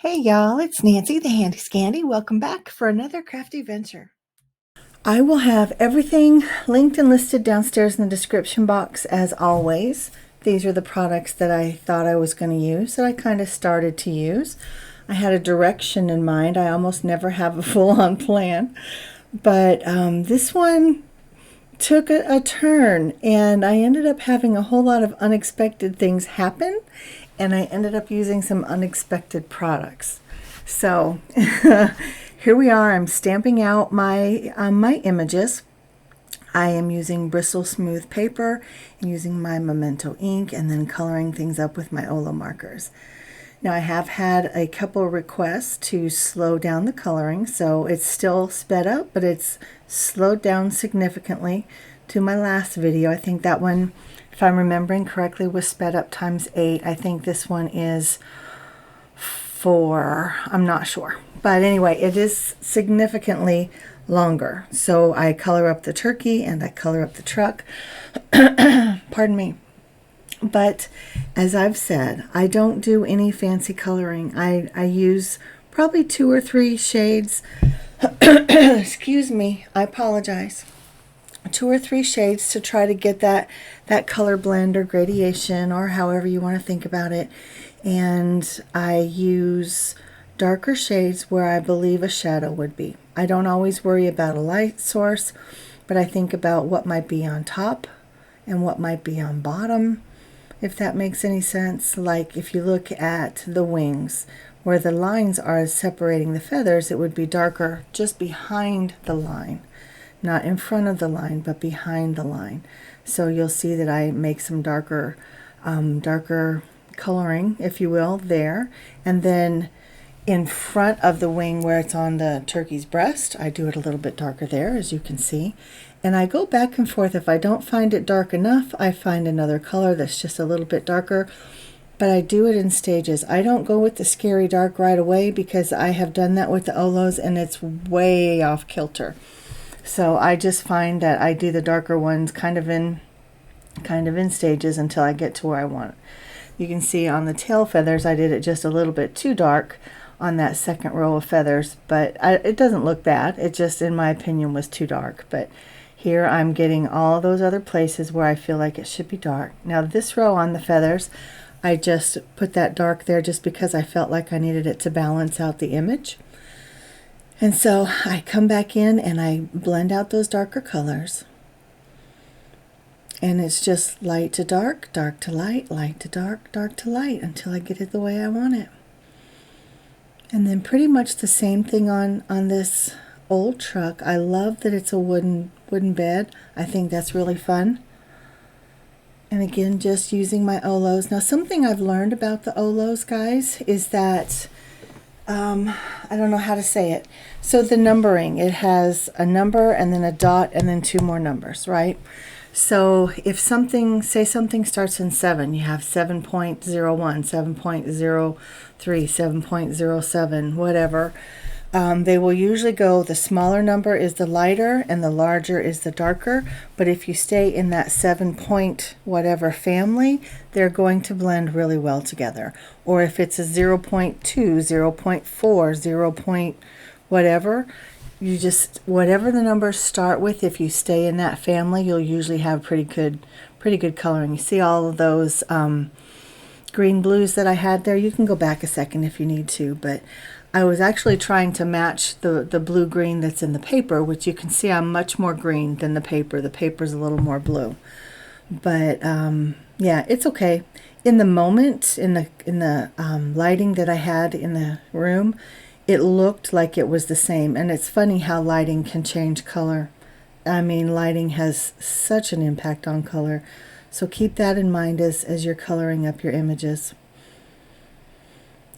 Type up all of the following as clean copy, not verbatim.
Hey y'all, it's Nancy the Handy Scandy. Welcome back for another crafty venture. I will have everything linked and listed downstairs in the description box as always. These are the products that I thought I was going to use, that I kind of started to use. I had a direction in mind. I almost never have a full-on plan, but this one took a turn, and I ended up having a whole lot of unexpected things happen, and I ended up using some unexpected products. So here we are. I'm stamping out my images. I am using bristle smooth paper, using my Memento ink, and then coloring things up with my Olo markers. Now I have had a couple requests to slow down the coloring, so it's still sped up, but it's slowed down significantly to my last video. I think that one, if I'm remembering correctly, was sped up ×8. I think this one is 4. I'm not sure. But anyway, it is significantly longer. So I color up the turkey and I color up the truck. Pardon me. But as I've said, I don't do any fancy coloring. I use probably 2 or 3 shades. Excuse me, I apologize. 2 or 3 shades to try to get that color blend or gradation, or however you want to think about it. And I use darker shades where I believe a shadow would be. I don't always worry about a light source, but I think about what might be on top and what might be on bottom, if that makes any sense. Like if you look at the wings, where the lines are separating the feathers, it would be darker just behind the line. Not in front of the line, but behind the line. So you'll see that I make some darker coloring, if you will, there. And then in front of the wing where it's on the turkey's breast, I do it a little bit darker there, as you can see. And I go back and forth. If I don't find it dark enough, I find another color that's just a little bit darker. But I do it in stages. I don't go with the scary dark right away, because I have done that with the Olos and it's way off kilter. So I just find that I do the darker ones kind of in stages until I get to where I want it. You can see on the tail feathers, I did it just a little bit too dark on that second row of feathers, but it doesn't look bad. It just, in my opinion, was too dark. But here I'm getting all those other places where I feel like it should be dark. Now this row on the feathers, I just put that dark there just because I felt like I needed it to balance out the image. And so I come back in and I blend out those darker colors. And it's just light to dark, dark to light, light to dark, dark to light, until I get it the way I want it. And then pretty much the same thing on this old truck. I love that it's a wooden bed. I think that's really fun. And again, just using my Olos. Now, something I've learned about the Olos, guys, is that I don't know how to say it. So the numbering, it has a number and then a dot and then 2 more numbers, right? So if something, say something starts in 7, you have 7.01, 7.03, 7.07, whatever. They will usually go, the smaller number is the lighter and the larger is the darker. But if you stay in that 7 point whatever family, they're going to blend really well together. Or if it's a 0.2, 0.4, 0 point whatever, you just, whatever the numbers start with, if you stay in that family, you'll usually have pretty good coloring. You see all of those green blues that I had there? You can go back a second if you need to, but I was actually trying to match the blue-green that's in the paper, which you can see I'm much more green than the paper. The paper's a little more blue. But yeah, it's okay. In the moment, in the lighting that I had in the room, it looked like it was the same. And it's funny how lighting can change color. I mean, lighting has such an impact on color. So keep that in mind as you're coloring up your images.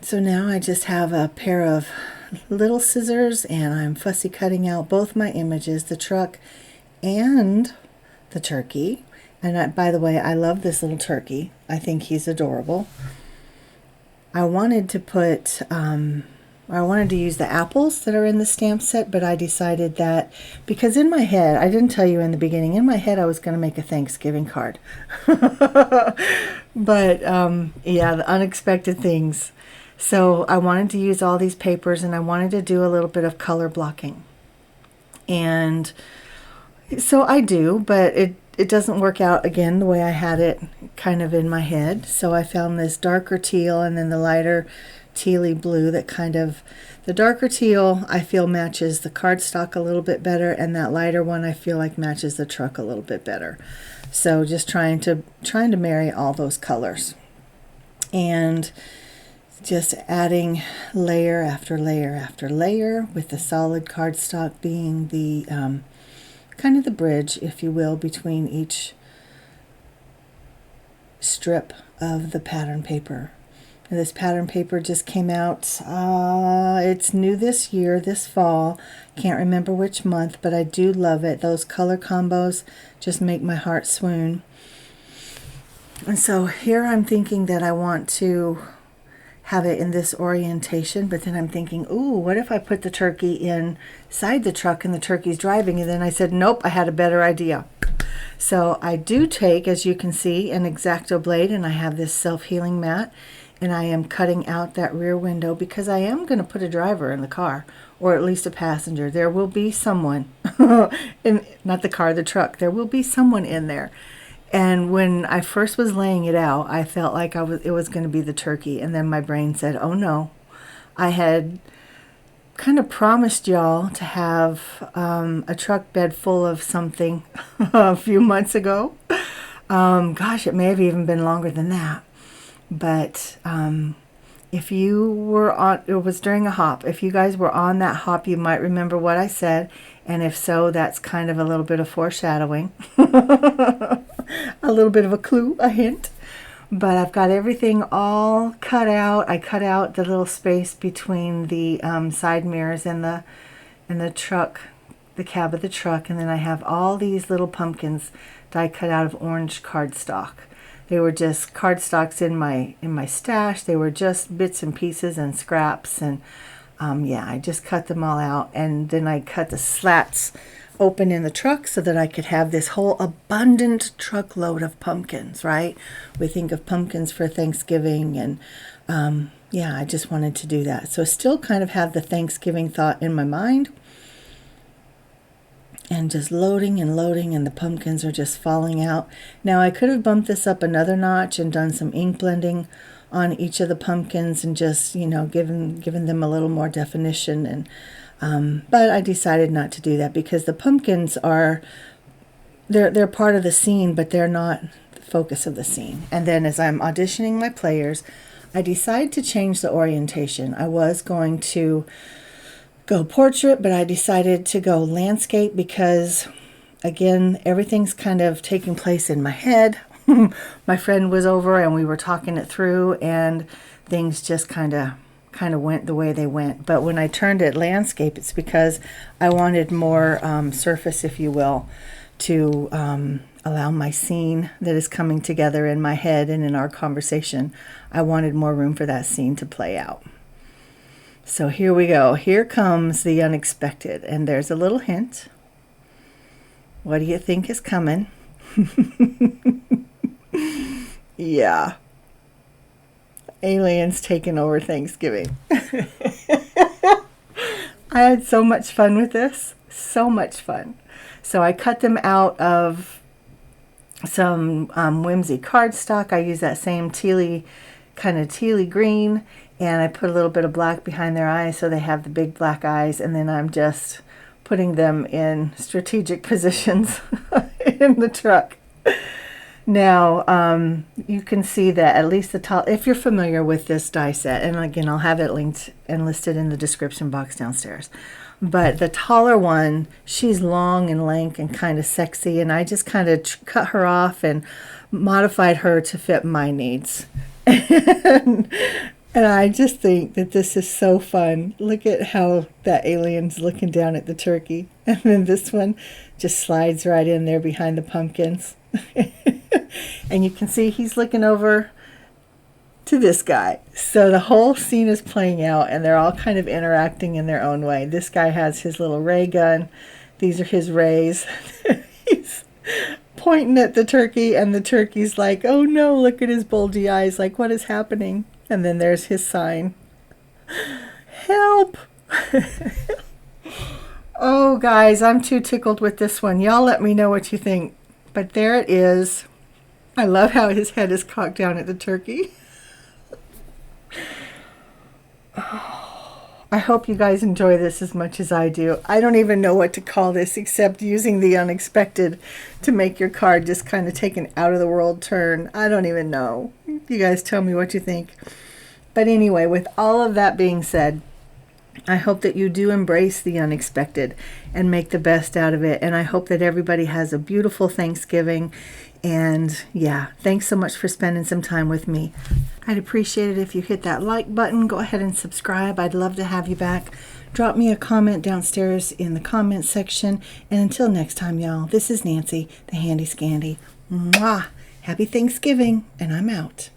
So now I just have a pair of little scissors and I'm fussy cutting out both my images, the truck and the turkey. And by the way, I love this little turkey. I think he's adorable. I wanted to put, I wanted to use the apples that are in the stamp set, but I decided that, because in my head, I didn't tell you in the beginning, in my head I was going to make a Thanksgiving card. But yeah, the unexpected things So I wanted to use all these papers, and I wanted to do a little bit of color blocking. And so I do, but it doesn't work out again the way I had it kind of in my head. So I found this darker teal and then the lighter tealy blue that kind of, the darker teal I feel matches the cardstock a little bit better, and that lighter one I feel like matches the truck a little bit better. So just trying to marry all those colors. And just adding layer after layer after layer, with the solid cardstock being the kind of the bridge, if you will, between each strip of the pattern paper. And this pattern paper just came out, it's new this year, this fall. Can't remember which month, but I do love it. Those color combos just make my heart swoon. And so here I'm thinking that I want to have it in this orientation, but then I'm thinking, ooh, what if I put the turkey inside the truck and the turkey's driving? And then I said, nope, I had a better idea. So I do take, as you can see, an X-Acto blade, and I have this self-healing mat, and I am cutting out that rear window because I am going to put a driver in the car, or at least a passenger. There will be someone, not the car, the truck. There will be someone in there. And when I first was laying it out, I felt like it was going to be the turkey. And then my brain said, oh no, I had kind of promised y'all to have a truck bed full of something a few months ago. Gosh, it may have even been longer than that. But if you were on, it was during a hop. If you guys were on that hop, you might remember what I said. And if so, that's kind of a little bit of foreshadowing. A little bit of a clue, a hint. But I've got everything all cut out. I cut out the little space between the side mirrors and the truck, the cab of the truck. And then I have all these little pumpkins that I cut out of orange cardstock. They were just cardstocks in my stash. They were just bits and pieces and scraps. And yeah, I just cut them all out. And then I cut the slats open in the truck so that I could have this whole abundant truckload of pumpkins, right? We think of pumpkins for Thanksgiving, and yeah, I just wanted to do that. So still kind of have the Thanksgiving thought in my mind, and just loading and loading, and the pumpkins are just falling out. Now I could have bumped this up another notch and done some ink blending on each of the pumpkins and just, you know, given them a little more definition, and but I decided not to do that because the pumpkins are, they're part of the scene, but they're not the focus of the scene. And then as I'm auditioning my players, I decided to change the orientation. I was going to go portrait, but I decided to go landscape because, again, everything's kind of taking place in my head. My friend was over and we were talking it through, and things just kind of went the way they went. But when I turned it landscape, it's because I wanted more surface, if you will, to allow my scene that is coming together in my head and in our conversation. I wanted more room for that scene to play out. So here we go. Here comes the unexpected, and there's a little hint. What do you think is coming? Yeah. Aliens taking over Thanksgiving. I had so much fun with this. So much fun. So I cut them out of some Whimsy cardstock. I use that same kind of tealy green, and I put a little bit of black behind their eyes so they have the big black eyes, and then I'm just putting them in strategic positions in the truck. Now, you can see that at least the tall, if you're familiar with this die set, and again, I'll have it linked and listed in the description box downstairs. But the taller one, she's long and lank and kind of sexy, and I just kind of cut her off and modified her to fit my needs. And I just think that this is so fun. Look at how that alien's looking down at the turkey. And then this one just slides right in there behind the pumpkins. And you can see he's looking over to this guy. So the whole scene is playing out, and they're all kind of interacting in their own way. This guy has his little ray gun. These are his rays. He's pointing at the turkey, and the turkey's like, oh no, look at his bulgy eyes. Like, what is happening? And then there's his sign. Help! Oh, guys, I'm too tickled with this one. Y'all let me know what you think. But there it is. I love how his head is cocked down at the turkey. I hope you guys enjoy this as much as I do. I don't even know what to call this except using the unexpected to make your card just kind of take an out-of-the-world turn. I don't even know. You guys tell me what you think. But anyway, with all of that being said, I hope that you do embrace the unexpected and make the best out of it. And I hope that everybody has a beautiful Thanksgiving. And yeah, thanks so much for spending some time with me. I'd appreciate it if you hit that like button. Go ahead and subscribe. I'd love to have you back. Drop me a comment downstairs in the comment section. And until next time, y'all, this is Nancy, the Handy Scandy. Mwah! Happy Thanksgiving, and I'm out.